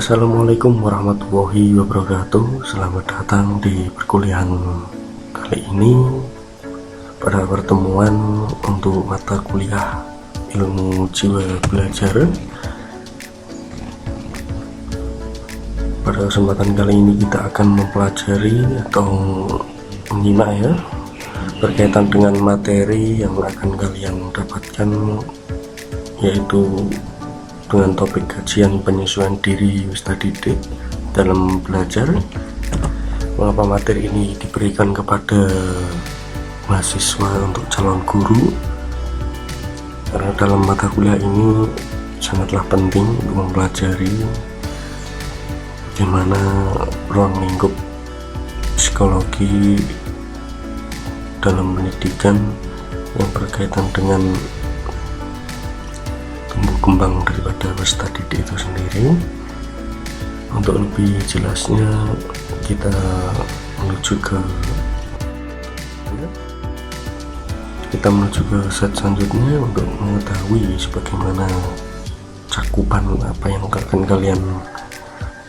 Assalamualaikum warahmatullahi wabarakatuh. Selamat datang di perkuliahan kali ini pada pertemuan untuk mata kuliah ilmu jiwa belajar. Pada kesempatan kali ini kita akan mempelajari atau menyimak berkaitan dengan materi yang akan kalian dapatkan, yaitu dengan topik kajian penyesuaian diri peserta didik dalam belajar. Mengapa materi ini diberikan kepada mahasiswa untuk calon guru? Karena dalam mata kuliah ini sangatlah penting untuk mempelajari bagaimana ruang lingkup psikologi dalam pendidikan yang berkaitan dengan tumbuh kembang daripada peserta didik itu sendiri. Untuk lebih jelasnya kita menuju ke set selanjutnya untuk mengetahui sebagaimana cakupan apa yang akan kalian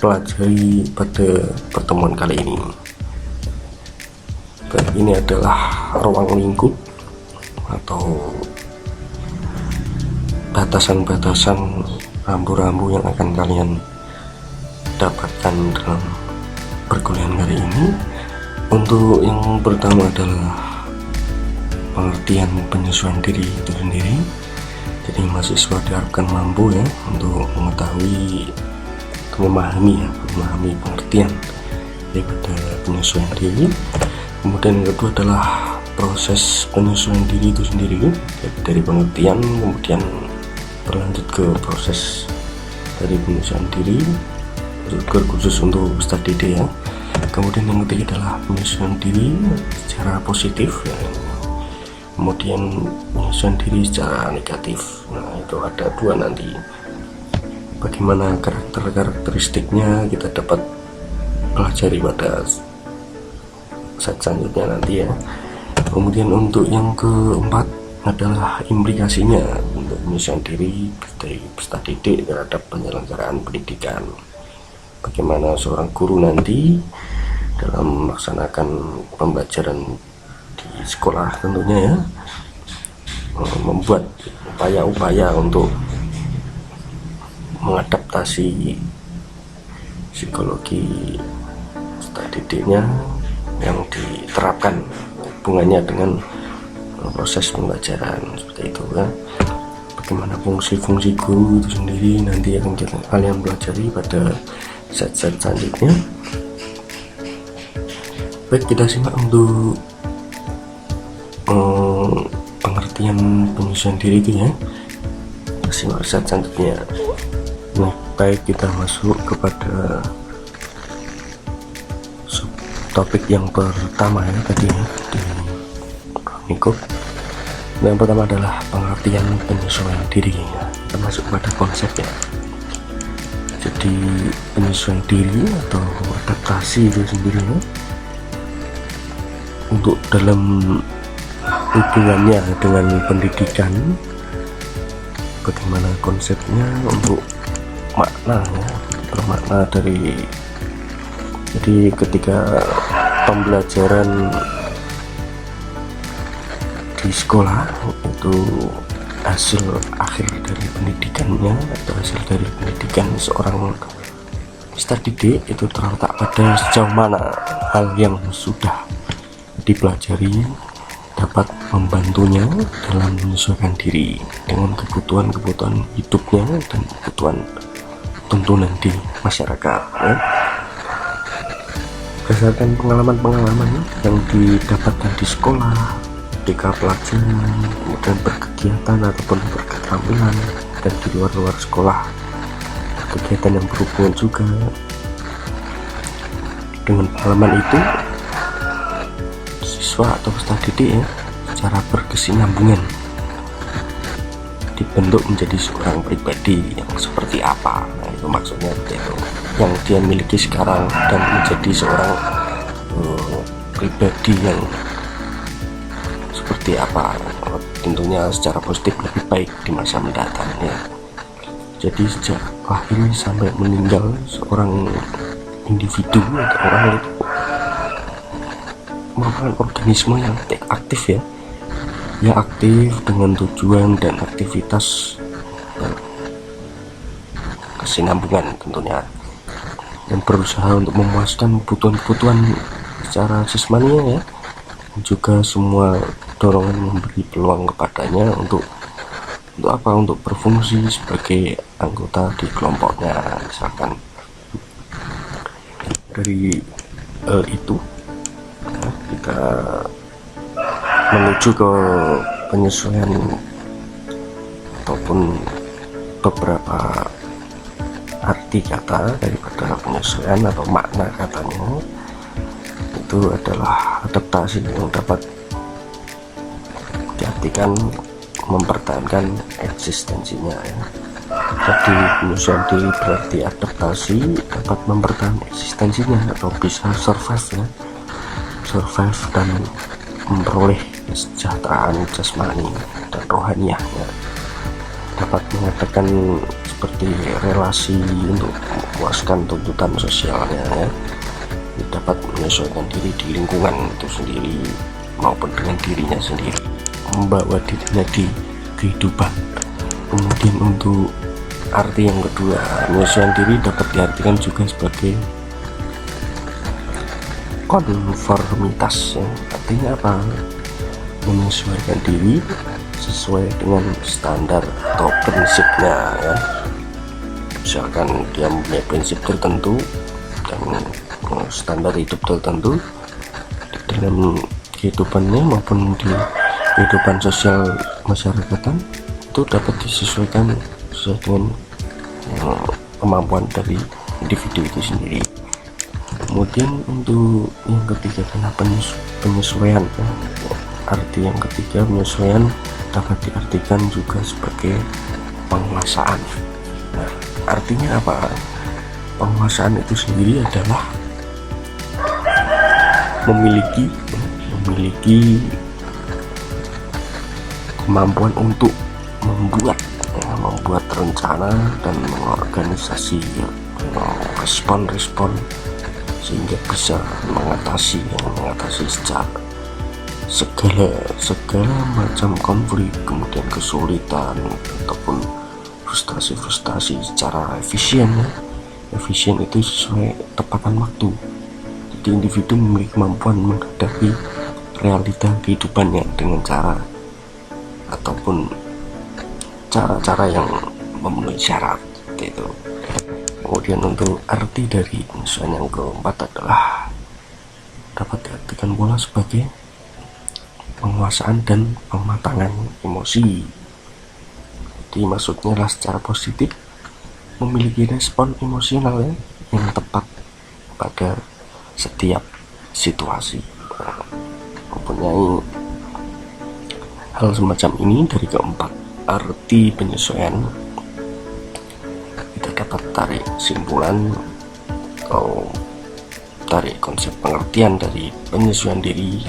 pelajari pada pertemuan kali ini. Ini adalah ruang lingkup atau batasan-batasan rambu-rambu yang akan kalian dapatkan dalam perkuliahan kali ini. Untuk yang pertama adalah pengertian penyesuaian diri itu sendiri. Jadi mahasiswa diharapkan mampu untuk mengetahui atau memahami pengertian daripada penyesuaian diri. Kemudian yang kedua adalah proses penyesuaian diri itu sendiri, dari pengertian kemudian berlanjut ke proses dari penyesuaian diri khusus untuk peserta didik Kemudian yang ketiga adalah penyesuaian diri secara positif kemudian penyesuaian diri secara negatif. Nah, itu ada dua nanti. Bagaimana karakteristiknya kita dapat pelajari pada set selanjutnya nanti Kemudian untuk yang keempat adalah implikasinya untuk penyesuaian diri dari peserta didik terhadap penyelenggaraan pendidikan. Bagaimana seorang guru nanti dalam melaksanakan pembelajaran di sekolah tentunya membuat upaya-upaya untuk mengadaptasi psikologi peserta didiknya yang diterapkan hubungannya dengan proses pembelajaran seperti itu Bagaimana fungsi-fungsi guru itu sendiri nanti akan kalian pelajari pada set-set selanjutnya. Baik, kita simak untuk pengertian penyesuaian diri itu simak set selanjutnya. Nah, baik, kita masuk kepada topik yang pertama tadi di lingkup. Yang pertama adalah pengertian penyesuaian diri. Kita masuk pada konsep Jadi penyesuaian diri atau adaptasi itu sendiri untuk dalam hubungannya dengan pendidikan, bagaimana konsepnya untuk bermakna dari. Jadi ketika pembelajaran di sekolah itu hasil akhir dari pendidikannya atau hasil dari pendidikan seorang peserta didik itu terletak pada sejauh mana hal yang sudah dipelajari dapat membantunya dalam menyesuaikan diri dengan kebutuhan hidupnya dan kebutuhan tuntunan di masyarakat berdasarkan pengalaman-pengalaman yang didapatkan di sekolah ketika pelajaran, kemudian berkegiatan ataupun berketerampilan, dan di luar sekolah kegiatan yang berhubungan juga dengan pengalaman itu, siswa atau peserta didik secara berkesinambungan dibentuk menjadi seorang pribadi yang seperti apa. Nah, itu maksudnya itu yang dia miliki sekarang dan menjadi seorang pribadi yang seperti apa, tentunya secara positif lebih baik di masa mendatang Jadi sejak lahir sampai meninggal seorang individu atau orang itu merupakan organisme yang aktif ya aktif dengan tujuan dan aktivitas kesinambungan tentunya, dan berusaha untuk memuaskan kebutuhan-kebutuhan secara jasmani ya, juga semua dorongan memberi peluang kepadanya untuk apa, untuk berfungsi sebagai anggota di kelompoknya. Misalkan dari itu kita menuju ke penyesuaian ataupun beberapa arti kata daripada penyesuaian atau makna katanya. Itu adalah adaptasi yang dapat diartikan mempertahankan eksistensinya ya. Jadi penyesuaian diri berarti adaptasi dapat mempertahankan eksistensinya atau bisa survive ya, survive dan memperoleh kesejahteraan jasmani dan rohaniah ya. Dapat mengatakan seperti relasi untuk memuaskan tuntutan sosialnya ya. Dapat menyesuaikan diri di lingkungan itu sendiri maupun dengan dirinya sendiri, membawa dirinya di kehidupan. Kemudian untuk arti yang kedua, menyesuaikan diri dapat diartikan juga sebagai konformitas ya. Artinya apa? Menyesuaikan diri sesuai dengan standar atau prinsipnya ya. Misalkan dia mempunyai prinsip tertentu dan standar hidup tertentu di dalam kehidupannya maupun di kehidupan sosial masyarakatan, itu dapat disesuaikan sesuai dengan kemampuan dari individu itu sendiri. Kemudian untuk yang ketiga adalah penyesuaian ya. Arti yang ketiga, penyesuaian dapat diartikan juga sebagai penguasaan. Nah, artinya apa? Penguasaan itu sendiri adalah memiliki kemampuan untuk membuat rencana dan mengorganisasi respon sehingga bisa mengatasi segala macam konflik, kemudian kesulitan ataupun frustasi secara efisien ya. Efisien itu sesuai tepatan waktu. Jadi individu memiliki kemampuan menghadapi realita kehidupannya dengan cara ataupun cara-cara yang memenuhi syarat itu. Kemudian untuk arti dari penyesuaian yang keempat adalah dapat diartikan pula sebagai penguasaan dan pematangan emosi. Jadi maksudnya adalah secara positif memiliki respon emosional ya, yang tepat pada setiap situasi. Mempunyai hal semacam ini dari keempat arti penyesuaian, kita dapat tarik simpulan atau tarik konsep pengertian dari penyesuaian diri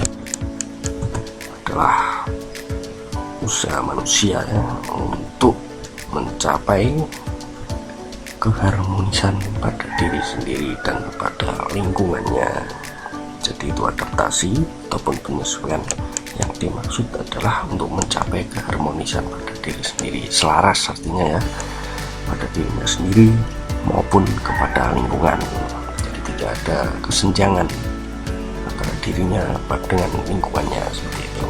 adalah usaha manusia ya, untuk mencapai keharmonisan pada diri sendiri dan pada lingkungannya. Jadi itu adaptasi ataupun penyesuaian yang dimaksud adalah untuk mencapai keharmonisan pada diri sendiri, selaras artinya ya, pada dirinya sendiri maupun kepada lingkungan. Jadi tidak ada kesenjangan antara dirinya dengan lingkungannya seperti itu.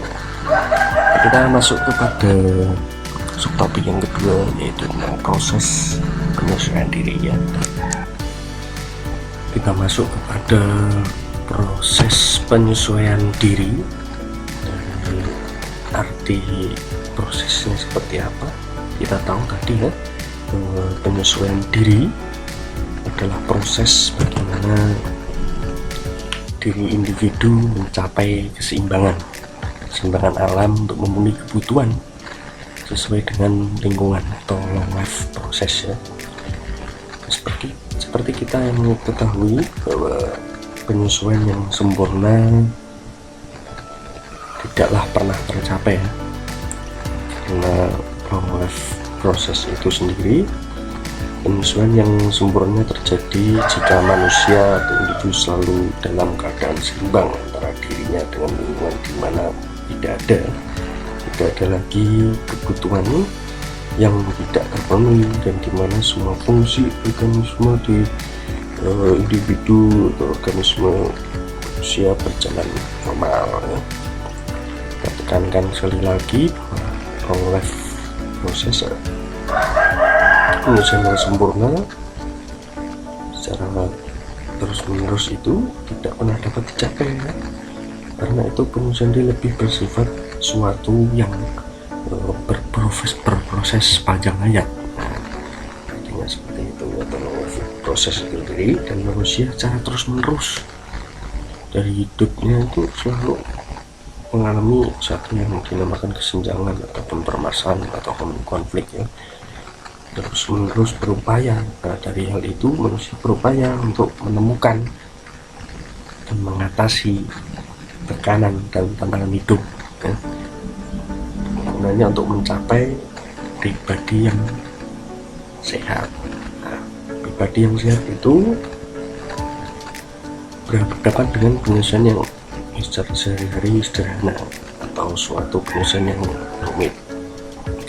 Kita masuk kepada subtopik yang kedua, yaitu tentang proses penyesuaian diri ya. Kita masuk kepada proses penyesuaian diri. Dan arti prosesnya seperti apa? Kita tahu tadi ya, penyesuaian diri adalah proses bagaimana diri individu mencapai keseimbangan alam untuk memenuhi kebutuhan sesuai dengan lingkungan atau long life proses ya. Seperti kita yang ketahui bahwa penyesuaian yang sempurna tidaklah pernah tercapai ya, karena long life proses itu sendiri Penyesuaian yang sempurna terjadi jika manusia atau individu selalu dalam keadaan seimbang antara dirinya dengan lingkungan, di mana tidak ada lagi kebutuhan yang tidak terpenuhi, dan di mana semua fungsi organisme di individu atau organisme manusia berjalan normal ya. Kita tekankan sekali lagi long life proses penyusuan yang sempurna secara terus menerus itu tidak pernah dapat dicapai ya. Karena itu penyusuan lebih bersifat suatu yang berproses panjang hayat. Artinya seperti itu, atau proses itu sendiri, dan manusia secara terus menerus dari hidupnya itu selalu mengalami satu yang dinamakan kesenjangan ataupun permasalahan ataupun konflik ya. Terus menerus berupaya. Nah, dari hal itu manusia berupaya untuk menemukan dan mengatasi tekanan dan tantangan hidup ya. Gunanya untuk mencapai pribadi yang sehat. Nah, pribadi yang sehat itu berhadapan dengan penyesuaian yang secara sehari-hari sederhana atau suatu penyesuaian yang rumit.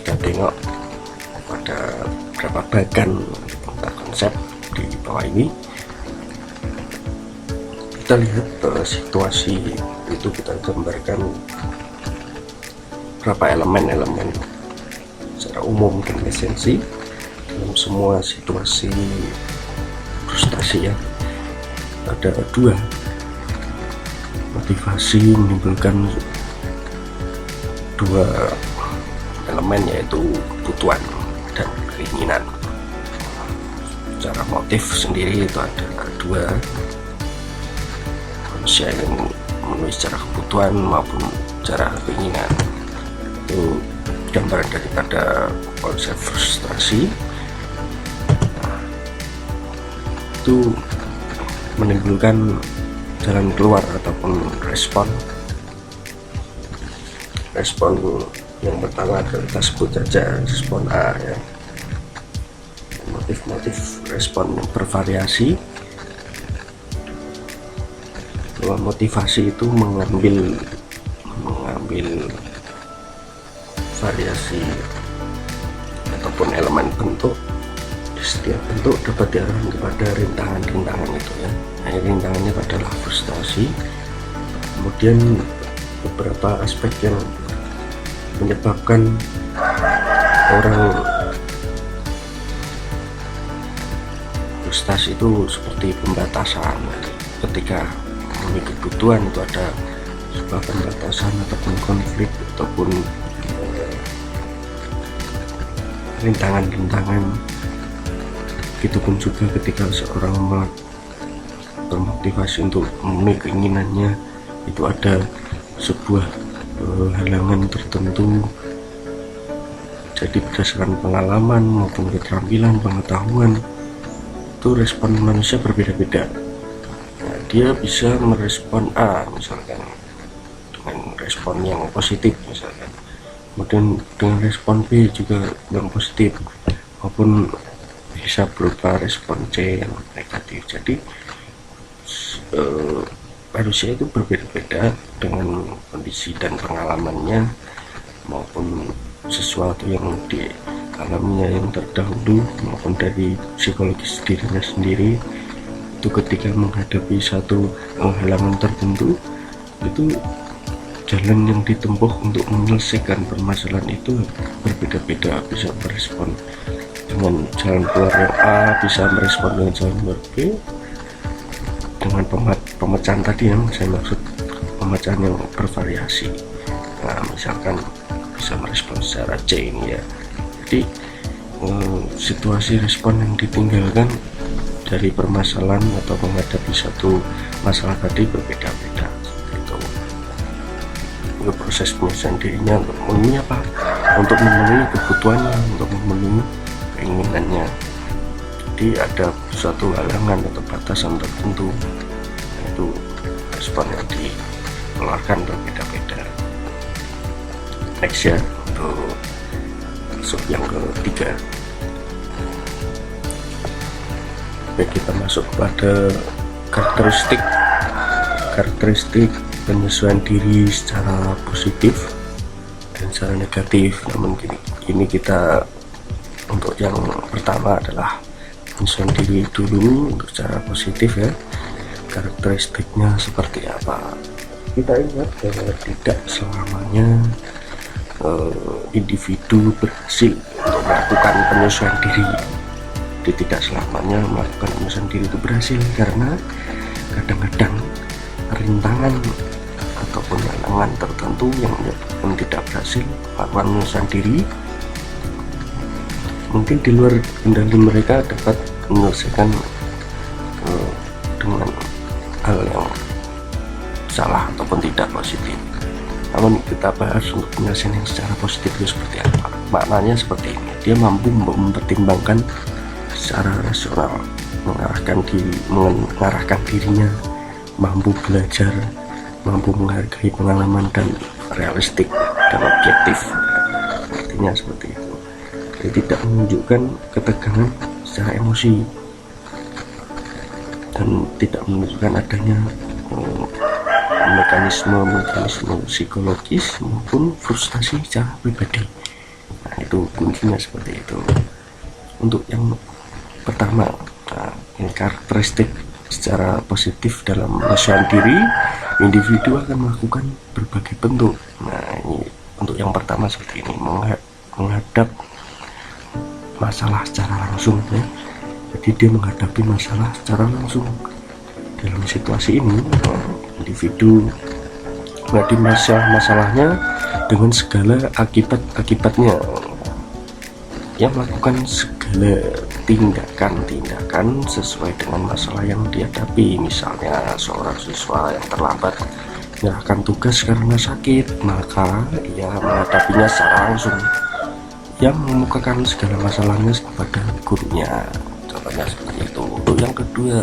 Kita tengok pada beberapa bagan tentang konsep di bawah ini, kita lihat situasi itu, kita gambarkan beberapa elemen-elemen secara umum dan esensi dalam semua situasi frustasi ya. Ada dua motivasi menimbulkan dua elemen, yaitu kebutuhan dan keinginan. Secara motif sendiri itu ada dua, manusia yang memenuhi secara kebutuhan maupun secara keinginan. Itu gambaran daripada konsep frustrasi. Itu menimbulkan jalan keluar ataupun respon yang pertama kita sebut saja respon A ya. Motif-motif respon yang bervariasi. Bahwa motivasi itu mengambil variasi ataupun elemen bentuk. Di setiap bentuk dapat diarahkan kepada rintangan-rintangan itu ya. Nah, rintangannya adalah frustasi. Kemudian beberapa aspek yang menyebabkan orang frustasi itu seperti pembatasan. Ketika memenuhi kebutuhan itu ada sebuah pembatasan ataupun konflik ataupun rintangan-rintangan. Begitupun juga ketika seorang bermotivasi untuk memenuhi keinginannya, itu ada sebuah halangan tertentu. Jadi berdasarkan pengalaman maupun keterampilan, pengetahuan, itu respon manusia berbeda-beda. Nah, dia bisa merespon A misalkan dengan respon yang positif misalkan, kemudian dengan respon B juga yang positif, maupun bisa berupa respon C yang negatif. Jadi manusia itu berbeda-beda dengan kondisi dan pengalamannya maupun sesuatu yang dialaminya yang terdahulu maupun dari psikologis dirinya sendiri. Itu ketika menghadapi satu halangan tertentu, itu jalan yang ditempuh untuk menyelesaikan permasalahan itu berbeda-beda. Bisa merespon dengan jalan keluar yang A, bisa merespon dengan jalan keluar B, dengan pemecahan tadi yang saya maksud, pemecahan yang bervariasi. Nah, misalkan bisa merespon secara C ini ya. Jadi situasi respon yang ditinggalkan dari permasalahan atau menghadapi satu masalah tadi berbeda-beda. Itu proses penyelesaian dirinya untuk memenuhi apa? Untuk memenuhi kebutuhannya, untuk memenuhi keinginannya. Jadi ada suatu halangan atau batasan tertentu, itu respon yang dikeluarkan berbeda-beda. Next ya, untuk masuk yang ketiga, baik kita masuk pada karakteristik penyesuaian diri secara positif dan secara negatif. Namun ini kita untuk yang pertama adalah penyesuaian diri dulu untuk secara positif ya. Karakteristiknya seperti apa? Kita ingat bahwa tidak selamanya individu berhasil untuk melakukan penyesuaian diri. Tidak selamanya melakukan penyesuaian diri itu berhasil, karena kadang-kadang rintangan ataupun halangan tertentu yang menyebabkan tidak berhasil melakukan penyesuaian diri mungkin di luar kendali mereka dapat menyelesaikan dengan hal yang salah ataupun tidak positif. Namun kita bahas untuk penyelesaian yang secara positif itu seperti apa. Maknanya seperti ini, dia mampu mempertimbangkan secara rasional, mengarahkan dirinya, mampu belajar, mampu menghargai pengalaman dan realistik dan objektif. Artinya seperti itu. Jadi tidak menunjukkan ketegangan secara emosi dan tidak menunjukkan adanya mekanisme psikologis maupun frustasi secara pribadi. Nah, itu kuncinya seperti itu. Untuk yang pertama, ini karakteristik secara positif dalam penyesuaian diri, individu akan melakukan berbagai bentuk. Nah, ini untuk yang pertama seperti ini, menghadap masalah secara langsung ya. Jadi dia menghadapi masalah secara langsung. Dalam situasi ini, individu menghadapi masalahnya dengan segala akibatnya, yang melakukan segala tindakan sesuai dengan masalah yang dihadapi. Misalnya seorang siswa yang terlambat menyerahkan tugas karena sakit, maka ia menghadapinya secara langsung, yang mengemukakan segala masalahnya kepada gurunya. Contohnya seperti itu. Untuk yang kedua,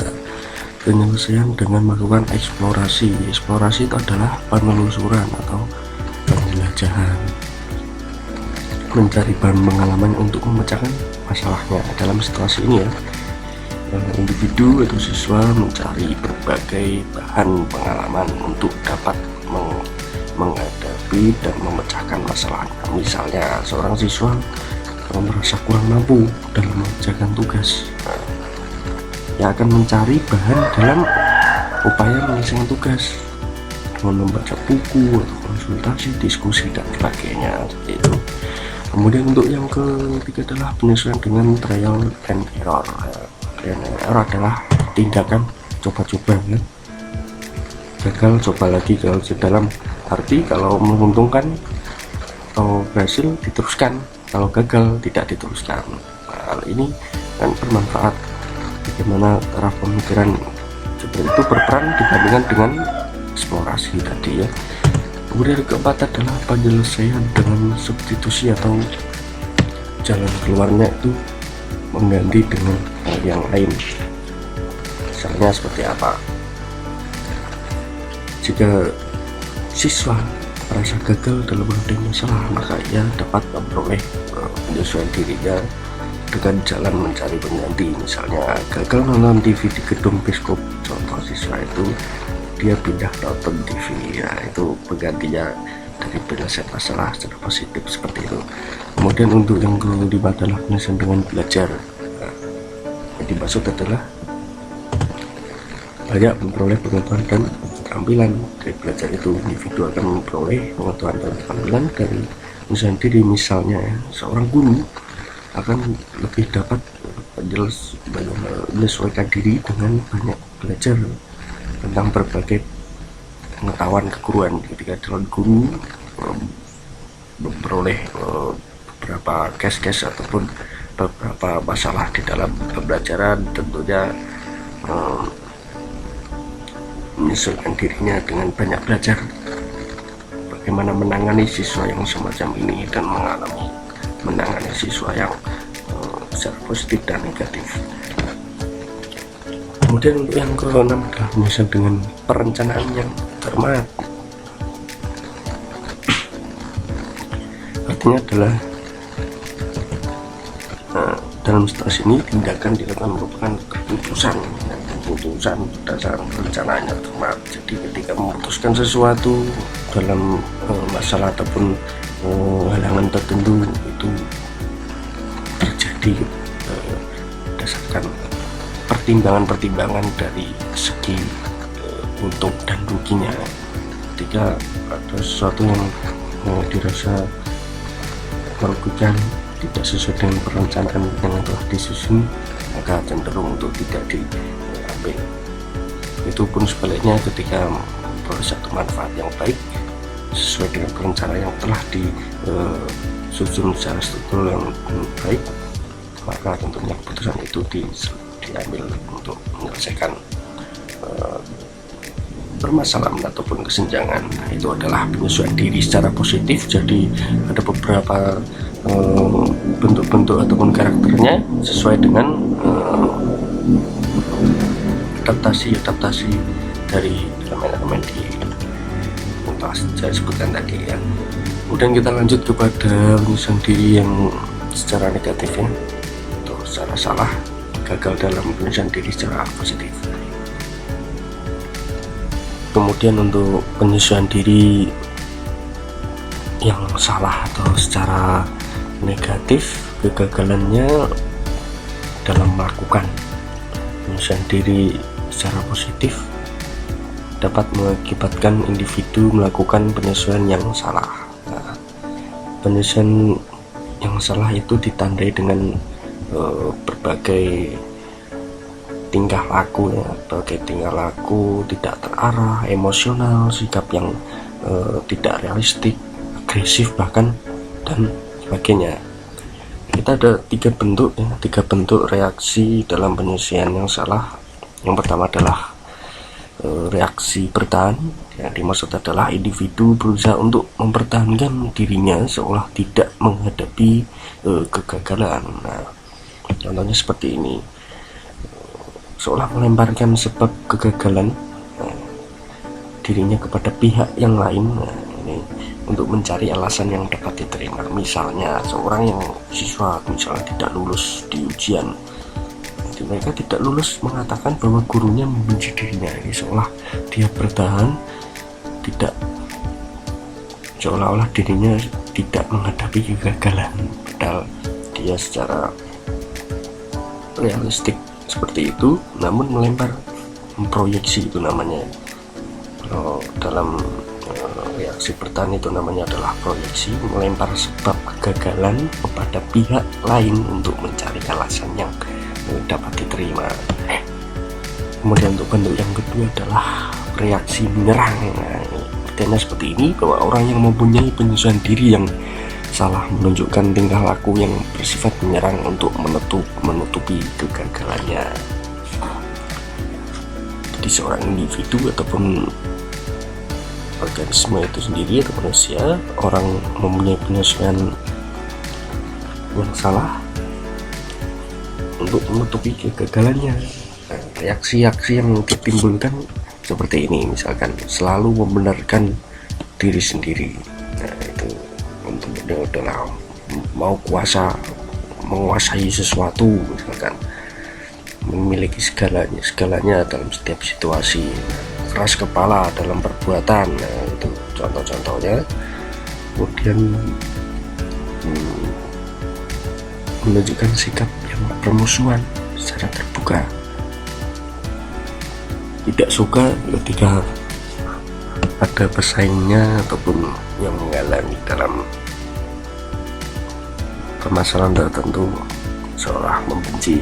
penyelesaian dengan melakukan eksplorasi. Eksplorasi itu adalah penelusuran atau penjelajahan, mencari bahan pengalaman untuk memecahkan masalahnya. Dalam situasi ini ya, individu atau siswa mencari berbagai bahan pengalaman untuk dapat menghadapi dan memecahkan masalahnya. Misalnya seorang siswa merasa kurang mampu dalam mengerjakan tugas, yang akan mencari bahan dalam upaya menyelesaikan tugas dengan membaca buku atau konsultasi, diskusi dan sebagainya. Itu. Kemudian untuk yang ketiga adalah penyesuaian dengan trial and error. Trial and error adalah tindakan coba-coba ya. Gagal coba lagi, kalau dalam arti kalau menguntungkan atau berhasil diteruskan, kalau gagal tidak diteruskan. Hal ini kan bermanfaat. Bagaimana cara pemikiran seperti itu berperan dibandingkan dengan eksplorasi tadi ya. Kemudian keempat adalah penyelesaian dengan substitusi atau jalan keluarnya itu mengganti dengan hal yang lain. Misalnya seperti apa? Jika siswa merasa gagal dalam menghadapi masalah, maka ia dapat memperoleh penyesuaian dirinya dengan jalan mencari pengganti. Misalnya gagal nonton TV di gedung bioskop, contoh siswa itu dia pindah nonton TV ya, itu penggantinya dari penyelesaian masalah secara positif seperti itu. Kemudian untuk yang kelima adalah penyelesaian dengan belajar. Yang dimaksud adalah banyak memperoleh pengetahuan dan keterampilan. Dari belajar itu individu akan memperoleh pengetahuan dan keterampilan dari penyelesaian diri. Misalnya ya, seorang guru akan lebih dapat menyesuaikan diri dengan banyak belajar tentang berbagai pengetahuan keguruan. Ketika calon guru memperoleh beberapa case ataupun beberapa masalah di dalam pembelajaran, tentunya menyesuaikan dirinya dengan banyak belajar bagaimana menangani siswa yang semacam ini dan menangani siswa yang secara positif dan negatif. Kemudian untuk yang keenam adalah menyesuaikan dengan perencanaan yang cermat. Artinya adalah dalam situasi ini tindakan dilakukan merupakan keputusan berdasarkan perencanaan yang tepat. Jadi ketika memutuskan sesuatu dalam masalah ataupun halangan tertentu, itu terjadi berdasarkan pertimbangan dari segi untung dan ruginya. Ketika ada sesuatu yang dirasa merugikan, tidak sesuai dengan perencanaan yang telah disusun, maka cenderung untuk tidak diambil. Itu pun sebaliknya, ketika memperoleh satu manfaat yang baik sesuai dengan perencanaan yang telah disusun secara struktur yang baik, maka tentunya keputusan itu diambil untuk menyelesaikan permasalahan ataupun kesenjangan. Itu adalah penyesuaian diri secara positif. Jadi ada beberapa bentuk-bentuk ataupun karakternya sesuai dengan adaptasi dari elemen-elemen di yang telah saya sebutkan tadi ya. Kemudian kita lanjut kepada penyesuaian diri yang secara negatif ya, atau secara salah, gagal dalam penyesuaian diri secara positif. Kemudian untuk penyesuaian diri yang salah atau secara negatif, kegagalannya dalam melakukan penyesuaian diri secara positif dapat mengakibatkan individu melakukan penyesuaian yang salah. Nah, penyesuaian yang salah itu ditandai dengan berbagai tingkah laku ya, berbagai tingkah laku tidak terarah, emosional, sikap yang tidak realistik, agresif bahkan, dan sebagainya. Kita ada tiga bentuk reaksi dalam penyesuaian yang salah. Yang pertama adalah reaksi bertahan, yang dimaksud adalah individu berusaha untuk mempertahankan dirinya seolah tidak menghadapi kegagalan. Nah, contohnya seperti ini, seolah melemparkan sebab kegagalan dirinya kepada pihak yang lain. Nah, ini untuk mencari alasan yang dapat diterima. Misalnya seorang siswa misalnya tidak lulus di ujian, jadi mereka tidak lulus mengatakan bahwa gurunya membenci dirinya. Ini seolah dia bertahan, tidak, seolah-olah dirinya tidak menghadapi kegagalan, padahal dia secara realistik seperti itu, namun melempar, memproyeksi, itu namanya. Kalau dalam reaksi bertahan itu namanya adalah proyeksi, melempar sebab kegagalan kepada pihak lain untuk mencari alasan yang dapat diterima. Kemudian untuk bentuk yang kedua adalah reaksi menyerang. Nah, artinya seperti ini, bahwa orang yang mempunyai penyesuaian diri yang salah menunjukkan tingkah laku yang bersifat menyerang untuk menutupi kegagalannya. Jadi seorang individu ataupun organisme itu sendiri atau manusia, orang mempunyai penyesuaian yang salah untuk menutupi kegagalannya. Nah, reaksi-reaksi yang ditimbulkan seperti ini, misalkan selalu membenarkan diri sendiri. Nah, itu untuk dia adalah mau menguasai sesuatu, misalkan memiliki segalanya dalam setiap situasi. Keras kepala dalam perbuatan, nah, itu contoh-contohnya. Kemudian menunjukkan sikap yang permusuhan secara terbuka, tidak suka ketika ada pesaingnya ataupun yang mengalami dalam permasalahan tertentu, seolah membenci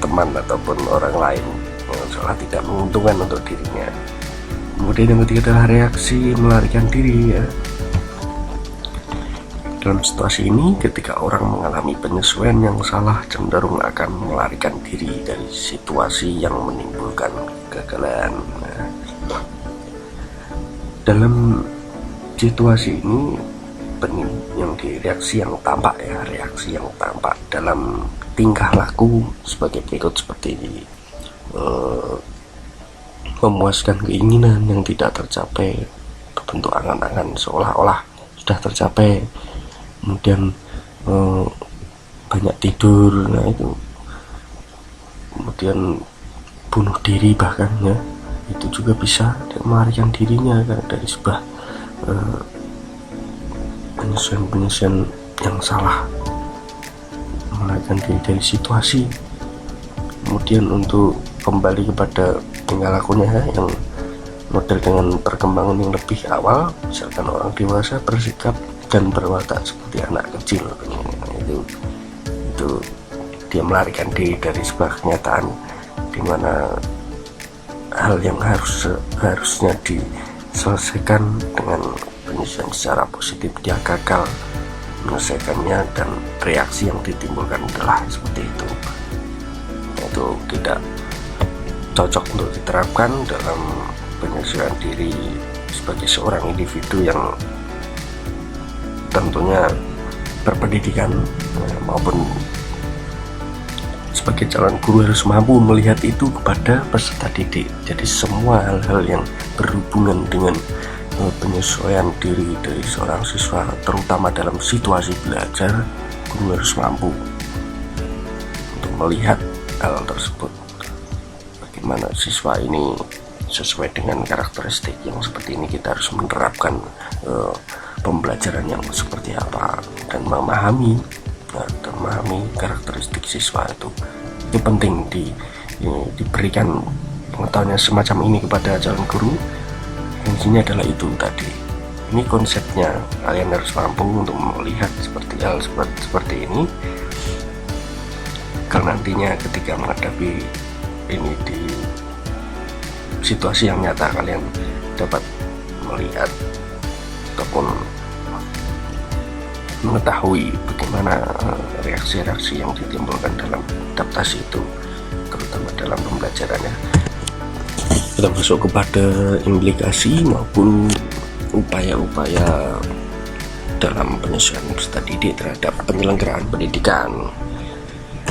teman ataupun orang lain, seolah tidak menguntungkan untuk dirinya. Kemudian yang ketiga adalah reaksi melarikan diri ya. Dalam situasi ini, ketika orang mengalami penyesuaian yang salah, cenderung akan melarikan diri dari situasi yang menimbulkan kegagalan. Nah, dalam situasi ini, reaksi yang tampak dalam tingkah laku sebagai berikut seperti ini. Memuaskan keinginan yang tidak tercapai, berbentuk angan-angan seolah-olah sudah tercapai. Kemudian banyak tidur, nah itu, kemudian bunuh diri bahkan ya, itu juga bisa melarikan dirinya dari sebuah penyesuaian yang salah, melarikan diri dari situasi. Kemudian untuk kembali kepada tingkah lakunya yang model dengan perkembangan yang lebih awal, misalkan orang dewasa bersikap dan berwatak seperti anak kecil, itu dia melarikan diri dari sebuah kenyataan di mana hal yang harusnya diselesaikan dengan penyesuaian secara positif, dia gagal menyelesaikannya dan reaksi yang ditimbulkan adalah seperti itu. Itu tidak cocok untuk diterapkan dalam penyesuaian diri sebagai seorang individu yang tentunya berpendidikan, maupun sebagai calon guru harus mampu melihat itu kepada peserta didik. Jadi semua hal-hal yang berhubungan dengan penyesuaian diri dari seorang siswa, terutama dalam situasi belajar, guru harus mampu untuk melihat hal tersebut. Bagaimana siswa ini sesuai dengan karakteristik yang seperti ini, kita harus menerapkan pembelajaran yang seperti apa dan memahami karakteristik siswa itu penting diberikan pengetahuan semacam ini kepada calon guru. Intinya adalah itu tadi, ini konsepnya, kalian harus mampu untuk melihat hal seperti ini, karena nantinya ketika menghadapi ini di situasi yang nyata, kalian dapat melihat ataupun mengetahui bagaimana reaksi-reaksi yang ditimbulkan dalam adaptasi itu, terutama dalam pembelajarannya. Kita masuk kepada implikasi maupun upaya-upaya dalam penyesuaian peserta didik terhadap penyelenggaraan pendidikan.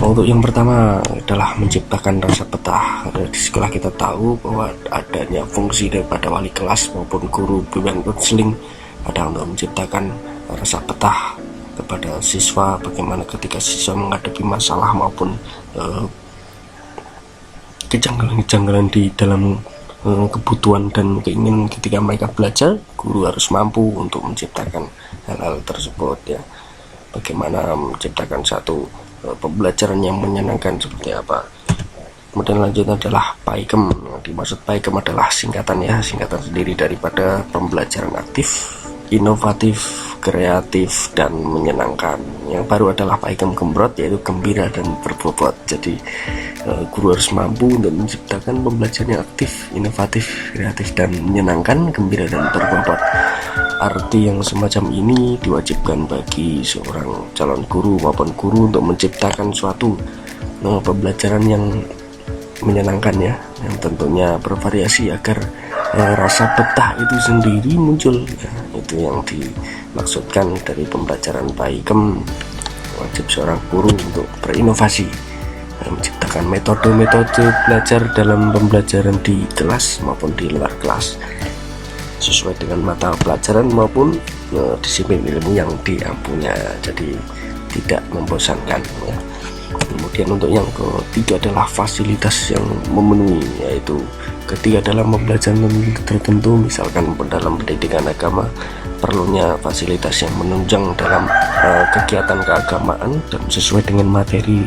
Untuk yang pertama adalah menciptakan rasa betah. Di sekolah kita tahu bahwa adanya fungsi daripada wali kelas maupun guru bimbingan konseling adalah untuk menciptakan rasa betah kepada siswa, bagaimana ketika siswa menghadapi masalah maupun kejanggalan-kejanggalan di dalam kebutuhan dan keinginan ketika mereka belajar, guru harus mampu untuk menciptakan hal-hal tersebut ya. Bagaimana menciptakan satu pembelajaran yang menyenangkan seperti apa. Kemudian lanjut adalah PAIKEM. Yang dimaksud PAIKEM adalah singkatan sendiri daripada pembelajaran aktif, inovatif, kreatif, dan menyenangkan. Yang baru adalah PAIKEM Gembrot, yaitu gembira dan berbobot. Jadi guru harus mampu untuk menciptakan pembelajaran yang aktif, inovatif, kreatif, dan menyenangkan, gembira dan berbobot. Arti yang semacam ini diwajibkan bagi seorang calon guru maupun guru untuk menciptakan suatu pembelajaran yang menyenangkan ya, yang tentunya bervariasi agar rasa betah itu sendiri muncul ya. Itu yang dimaksudkan dari pembelajaran PAIKEM. Wajib seorang guru untuk berinovasi, menciptakan metode-metode belajar dalam pembelajaran di kelas maupun di luar kelas sesuai dengan mata pelajaran maupun disiplin ilmu yang dia punya, jadi tidak membosankan ya. Kemudian untuk yang ketiga adalah fasilitas yang memenuhi, yaitu ketika dalam pembelajaran tertentu, misalkan dalam pendidikan agama, perlunya fasilitas yang menunjang dalam kegiatan keagamaan dan sesuai dengan materi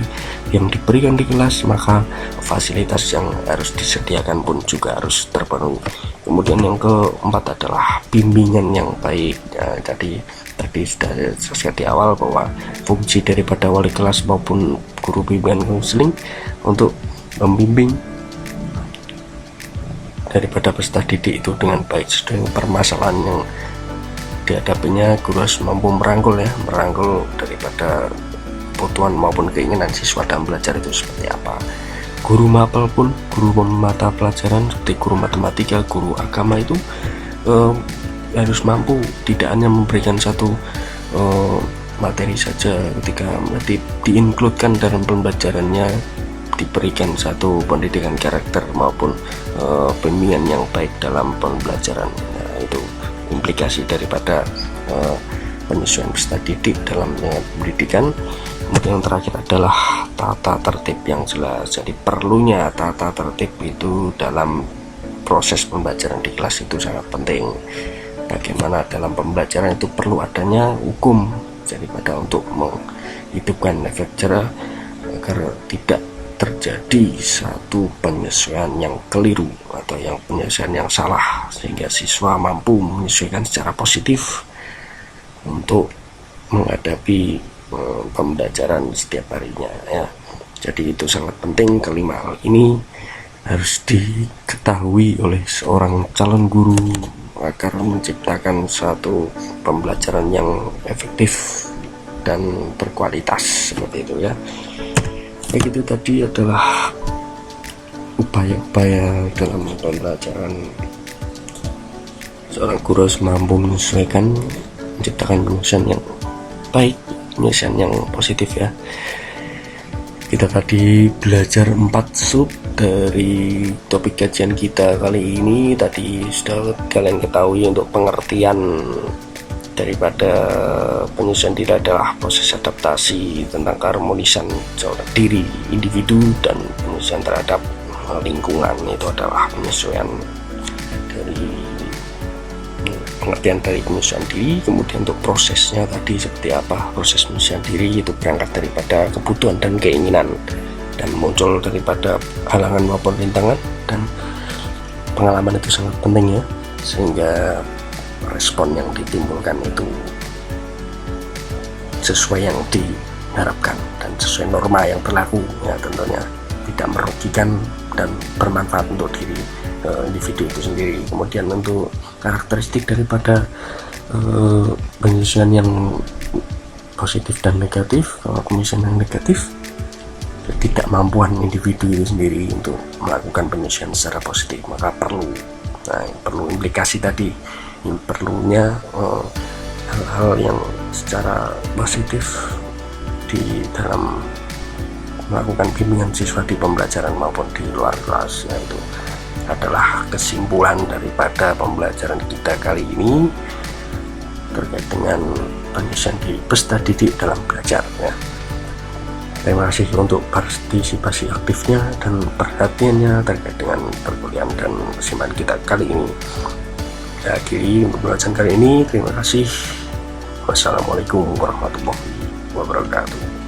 yang diberikan di kelas, maka fasilitas yang harus disediakan pun juga harus terpenuhi. Kemudian yang keempat adalah bimbingan yang baik ya, tadi sudah disebutkan di awal bahwa fungsi daripada wali kelas maupun guru bimbingan konseling untuk membimbing daripada peserta didik itu dengan baik sesuai dengan permasalahan yang dihadapinya. Guru harus mampu merangkul daripada kebutuhan maupun keinginan siswa dalam belajar itu seperti apa. Guru mapel pun, guru mata pelajaran seperti guru matematika, guru agama itu harus mampu tidak hanya memberikan satu materi saja, ketika diinkludkan dalam pembelajarannya, diberikan satu pendidikan karakter maupun bimbingan yang baik dalam pembelajaran. Nah, itu implikasi daripada penyesuaian peserta didik dalam pendidikan. Kemudian yang terakhir adalah tata tertib yang jelas. Jadi perlunya tata tertib itu dalam proses pembelajaran di kelas itu sangat penting. Bagaimana dalam pembelajaran itu perlu adanya hukum, jadi pada untuk menghidupkan efek jerah agar tidak terjadi satu penyesuaian yang keliru atau yang penyesuaian yang salah, sehingga siswa mampu menyesuaikan secara positif untuk menghadapi pembelajaran setiap harinya ya. Jadi itu sangat penting. Kelima hal ini harus diketahui oleh seorang calon guru agar menciptakan suatu pembelajaran yang efektif dan berkualitas seperti itu ya. Baik, itu tadi adalah upaya-upaya dalam pembelajaran seorang guru harus mampu menyesuaikan, menciptakan penyelesaian yang baik, penyelesaian yang positif ya. Kita tadi belajar 4 sub dari topik kajian kita kali ini. Tadi sudah kalian ketahui untuk pengertian daripada penyesuaian diri adalah proses adaptasi tentang keharmonisan diri individu dan penyesuaian terhadap lingkungan, itu adalah penyesuaian dari pengertian dari penyesuaian diri. Kemudian untuk prosesnya tadi seperti apa proses penyesuaian diri, itu berangkat daripada kebutuhan dan keinginan dan muncul daripada halangan maupun rintangan, dan pengalaman itu sangat penting ya, sehingga respon yang ditimbulkan itu sesuai yang diharapkan dan sesuai norma yang berlaku ya, tentunya tidak merugikan dan bermanfaat untuk diri individu itu sendiri. Kemudian untuk karakteristik daripada penyesuaian yang positif dan negatif. Kalau penyesuaian yang negatif, ketidakmampuan individu itu sendiri untuk melakukan penyesuaian secara positif, maka perlu implikasi tadi, perlunya hal-hal yang secara positif di dalam melakukan bimbingan siswa di pembelajaran maupun di luar kelas, yaitu adalah kesimpulan daripada pembelajaran kita kali ini terkait dengan penyesuaian diri peserta didik dalam belajar ya. Terima kasih untuk partisipasi aktifnya dan perhatiannya terkait dengan perkuliahan dan kesimpanan kita kali ini. Saya akhiri pembelajaran kali ini. Terima kasih. Wassalamualaikum warahmatullahi wabarakatuh.